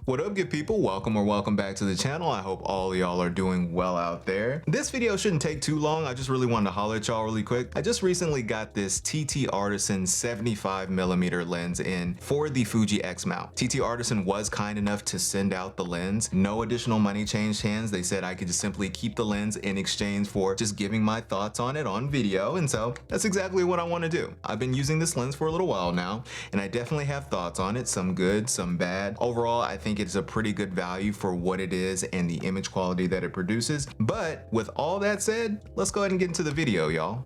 What up, good people? Welcome back to the channel. I hope all y'all are doing well out there. This video shouldn't take too long. I just really wanted to holler at y'all really quick. I just recently got this TTArtisan 75mm lens in for the Fuji X mount. TTArtisan was kind enough to send out the lens. No additional money changed hands. They said I could just simply keep the lens in exchange for just giving my thoughts on it on video. And so that's exactly what I want to do. I've been using this lens for a little while now, and I definitely have thoughts on it. Some good, some bad. Overall, I think it's a pretty good value for what it is and the image quality that it produces. But with all that said, let's go ahead and get into the video, y'all.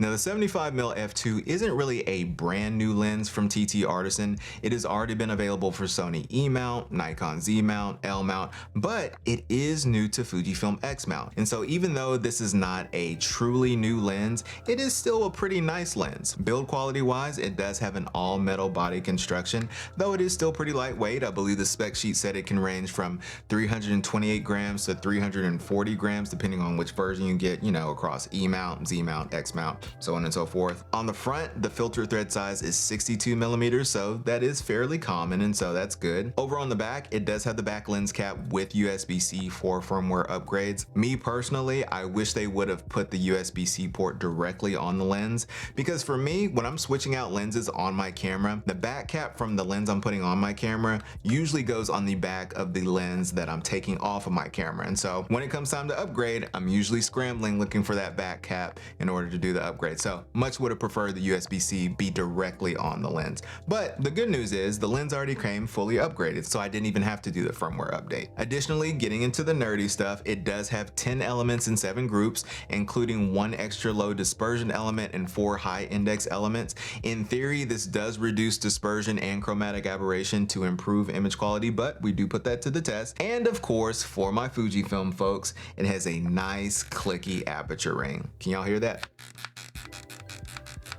Now the 75mm f2 isn't really a brand new lens from TTArtisan. It has already been available for Sony E mount, Nikon Z mount, L mount, but it is new to Fujifilm X mount. And so even though this is not a truly new lens, it is still a pretty nice lens. Build quality wise, it does have an all metal body construction, though it is still pretty lightweight. I believe the spec sheet said it can range from 328 grams to 340 grams, depending on which version you get, across E mount, Z mount, X mount, so on and so forth. On the front, the filter thread size is 62mm, so that is fairly common, and so that's good. Over on the back, it does have the back lens cap with USB-C for firmware upgrades. Me personally, I wish they would have put the USB-C port directly on the lens, because for me, when I'm switching out lenses on my camera, the back cap from the lens I'm putting on my camera usually goes on the back of the lens that I'm taking off of my camera. And so when it comes time to upgrade, I'm usually scrambling looking for that back cap in order to do the upgrade. So much would have preferred the USB-C be directly on the lens. But the good news is the lens already came fully upgraded, so I didn't even have to do the firmware update. Additionally, getting into the nerdy stuff, it does have 10 elements in 7 groups, including 1 extra low dispersion element and 4 high index elements. In theory, this does reduce dispersion and chromatic aberration to improve image quality, but we do put that to the test. And of course, for my Fujifilm folks, it has a nice clicky aperture ring. Can y'all hear that?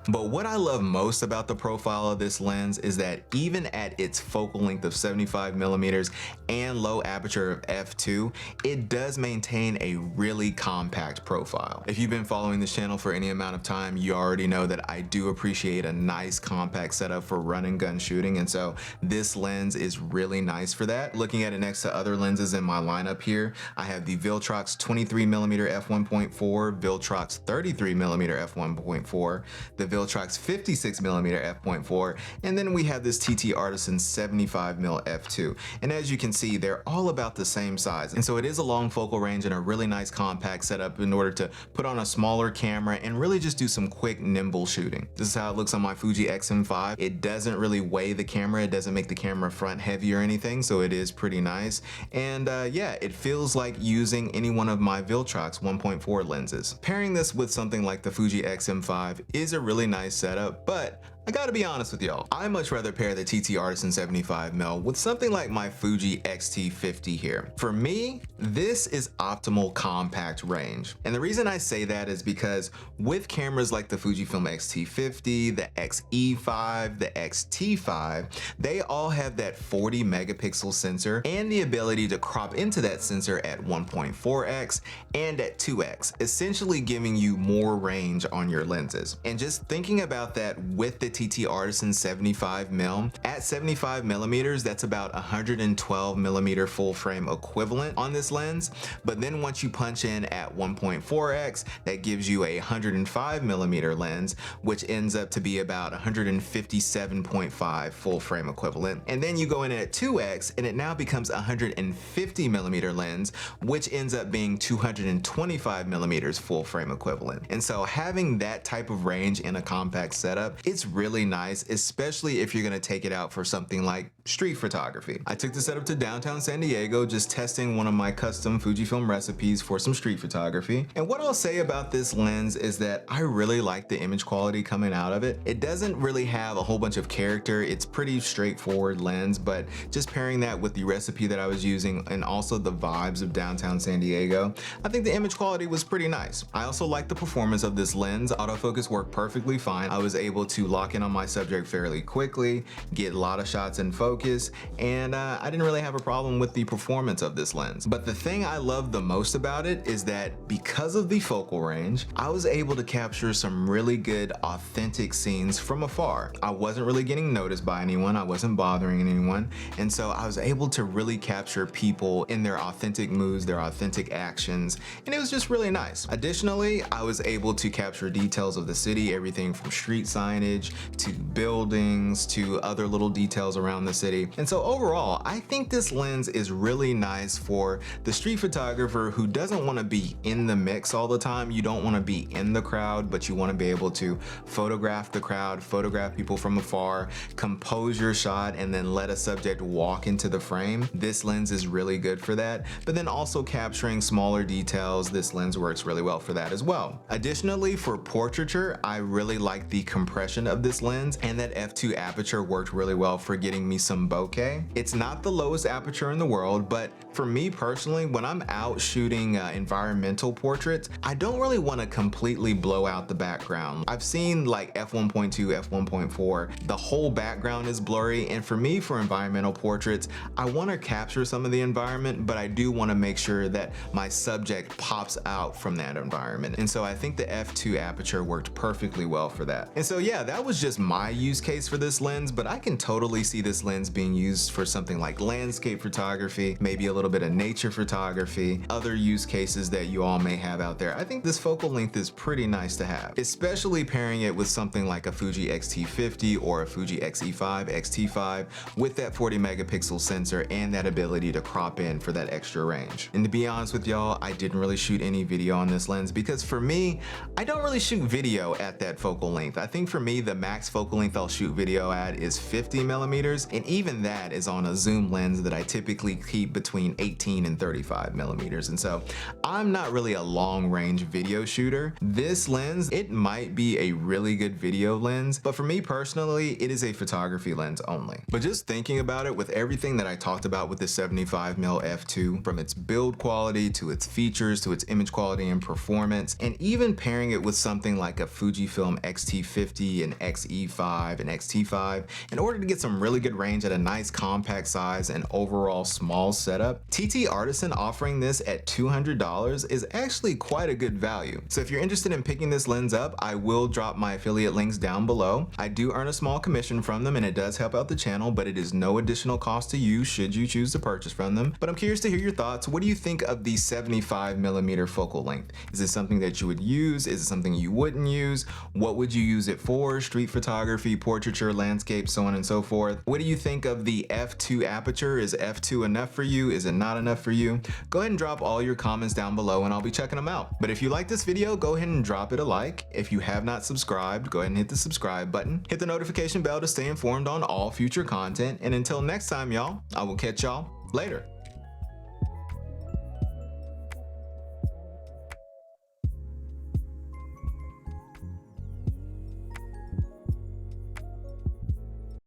But what I love most about the profile of this lens is that even at its focal length of 75mm and low aperture of f2, it does maintain a really compact profile. If you've been following this channel for any amount of time, you already know that I do appreciate a nice compact setup for run and gun shooting, and so this lens is really nice for that. Looking at it next to other lenses in my lineup here, I have the Viltrox 23mm f1.4, Viltrox 33mm f1.4, the Viltrox 56mm f.4, and then we have this TTArtisan 75mm f2. And as you can see, they're all about the same size. And so it is a long focal range and a really nice compact setup in order to put on a smaller camera and really just do some quick, nimble shooting. This is how it looks on my Fuji X-M5. It doesn't really weigh the camera. It doesn't make the camera front heavy or anything, so it is pretty nice. And yeah, it feels like using any one of my Viltrox 1.4 lenses. Pairing this with something like the Fuji X-M5 is a really nice setup, but I gotta be honest with y'all, I much rather pair the TTArtisan 75mm with something like my Fuji X-T50 here. For me, this is optimal compact range. And the reason I say that is because with cameras like the Fujifilm X-T50, the X-E5, the X-T5, they all have that 40 megapixel sensor and the ability to crop into that sensor at 1.4x and at 2x, essentially giving you more range on your lenses. And just thinking about that with the TTArtisan 75mm, at 75mm, that's about 112mm full frame equivalent on this lens. But then once you punch in at 1.4x, that gives you a 105mm lens, which ends up to be about 157.5 full frame equivalent. And then you go in at 2x and it now becomes a 150mm lens, which ends up being 225mm full frame equivalent. And so having that type of range in a compact setup, it's really nice, especially if you're gonna take it out for something like street photography. I took the setup to downtown San Diego, just testing one of my custom Fujifilm recipes for some street photography. And what I'll say about this lens is that I really like the image quality coming out of it. It doesn't really have a whole bunch of character. It's pretty straightforward lens, but just pairing that with the recipe that I was using and also the vibes of downtown San Diego, I think the image quality was pretty nice. I also like the performance of this lens. Autofocus worked perfectly fine. I was able to lock in on my subject fairly quickly, get a lot of shots in focus, focus, and I didn't really have a problem with the performance of this lens. But the thing I love the most about it is that because of the focal range, I was able to capture some really good authentic scenes from afar. I wasn't really getting noticed by anyone, I wasn't bothering anyone, and so I was able to really capture people in their authentic moods, their authentic actions, and it was just really nice. Additionally, I was able to capture details of the city, everything from street signage to buildings to other little details around the city. And so overall, I think this lens is really nice for the street photographer who doesn't want to be in the mix all the time. You don't want to be in the crowd, but you want to be able to photograph the crowd, photograph people from afar, compose your shot, and then let a subject walk into the frame. This lens is really good for that. But then also capturing smaller details, this lens works really well for that as well. Additionally, for portraiture, I really like the compression of this lens, and that f2 aperture worked really well for getting me some bokeh. It's not the lowest aperture in the world, but for me personally, when I'm out shooting environmental portraits, I don't really want to completely blow out the background. I've seen like f1.2, f1.4, the whole background is blurry, and for me, for environmental portraits, I want to capture some of the environment, but I do want to make sure that my subject pops out from that environment. And so I think the f2 aperture worked perfectly well for that. And so yeah, that was just my use case for this lens, but I can totally see this lens being used for something like landscape photography, maybe a little bit of nature photography, other use cases that you all may have out there. I think this focal length is pretty nice to have, especially pairing it with something like a Fuji X-T50 or a Fuji X-E5, X-T5 with that 40 megapixel sensor and that ability to crop in for that extra range. And to be honest with y'all, I didn't really shoot any video on this lens because for me, I don't really shoot video at that focal length. I think for me, the max focal length I'll shoot video at is 50 millimeters, and even that is on a zoom lens that I typically keep between 18 and 35 millimeters. And so I'm not really a long range video shooter. This lens, it might be a really good video lens, but for me personally, it is a photography lens only. But just thinking about it, with everything that I talked about with the 75mm f2, from its build quality to its features to its image quality and performance, and even pairing it with something like a Fujifilm X-T50 and X-E5 and X-T5, in order to get some really good range at a nice compact size and overall small setup, TTArtisan offering this at $200 is actually quite a good value. So if you're interested in picking this lens up, I will drop my affiliate links down below. I do earn a small commission from them, and it does help out the channel, but it is no additional cost to you should you choose to purchase from them. But I'm curious to hear your thoughts. What do you think of the 75mm focal length? Is it something that you would use? Is it something you wouldn't use? What would you use it for? Street photography, portraiture, landscape, so on and so forth. What do you think of the f2 aperture? Is f2 enough for you? Is it not enough for you? Go ahead and drop all your comments down below and I'll be checking them out. But if you like this video, go ahead and drop it a like. If you have not subscribed, go ahead and hit the subscribe button. Hit the notification bell to stay informed on all future content. And until next time, y'all, I will catch y'all later.